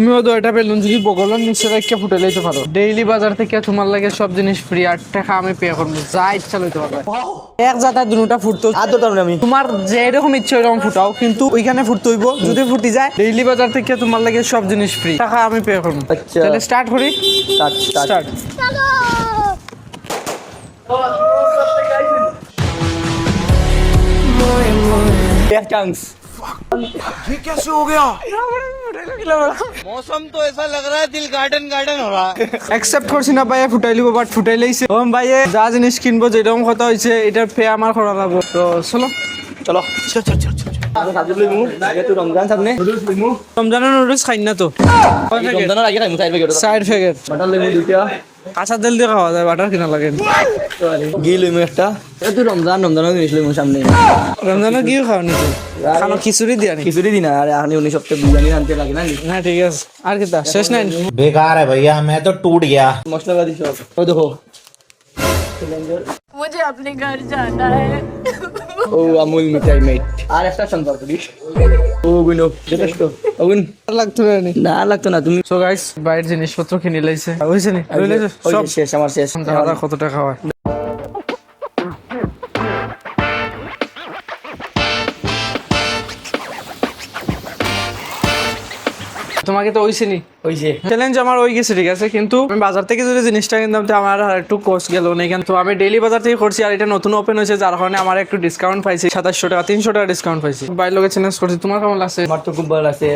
তুমিও তো এটা পেলুন যদি বগলের নিচে রেখে ফুটে লইতে পারো। ডেইলি বাজার থেকে তোমার লাগে সব জিনিস ফ্রি, 8 টাকা আমি পে করবো, যা ইচ্ছা লইতে পারবে। এক জায়গায় দুটা ফুটতো আর তো আমি তোমার যেরকম ইচ্ছে ওইরকম ফুটাও, কিন্তু ওইখানে ফুটতে হইব। যদি ফুটি যায় ডেইলি বাজার থেকে তোমার লাগে সব জিনিস ফ্রি, টাকা আমি পে করবো। আচ্ছা। তাহলে স্টার্ট করি। স্টার্ট। एक चांस। ये कैसे हो गया? मौसम तो ऐसा लग रहा है दिल गार्डन गार्डन हो रहा है। অ্যাকসেপ্ট করছি না ভাইয়া, ফুটাই লিব, বাট ফুটাই লাইছে। ওম ভাইয়ে যা জিনিস কিনবো যেরকম কথা হয়েছে এটার পে আমার করা লাগবে। তো চলো चलो चल चल चल चल साजु ले मु आगे तू रमजान सामने नूडल्स ले मु রমজানের নুডলস খাই না তো। रमजान आगे खाई साइड पे गेट সাইড প্যাকেট बटर ले मु दुटा কাঁচা তেল দিয়ে খাওয়া যায়, বাটার কিনা লাগে। घी ले मु একটা এ তুই রমজান জিনিস ले मु সামনে রমজানের কি খাওয়া নিতে খানো খিচুড়ি দিয়া নি? খিচুড়ি দিনা আরে আনি 19 সপ্তাহে বিরিয়ানি আনতে লাগে না হ্যাঁ ঠিক আছে, আর কি তা শেষ নাই? बेकार है भैया, मैं तो टूट गया। মশলাবাদি সব ও দেখো मुझे अपने घर जाना है। ও আমুল মিঠাই মেট আর একটা সম্পর্ক দিস ও গুনো যথেষ্ট ওগুন আর লাগতো না নি? না লাগতো না তুমি সো গাইস বাইরের জিনিসপত্র কিনে লাইছে, হইছে নি? ওই যে সব শেষ আমার শেষ দাদা কত টাকা হয়? তোমাকে তো হইছে নি? ওই যে চ্যালেঞ্জ আমার হয়ে গেছে, ঠিক আছে, কিন্তু আমি বাজার থেকে যদি জিনিসটা কিনতাম তো আমার আর একটু কষ্ট গেল না। কিন্তু আমি ডেইলি বাজার থেকে করছি আর এটা নতুন ওপেন হয়েছে, যার কারণে আমার একটু ডিসকাউন্ট পাইছি, 2700 টাকা 300 টাকা ডিসকাউন্ট পাইছি। বাইরের লোকের চ্যালেঞ্জ করছি, তোমার কেমন লাগছে? আমার তো খুব ভালো লাগছে।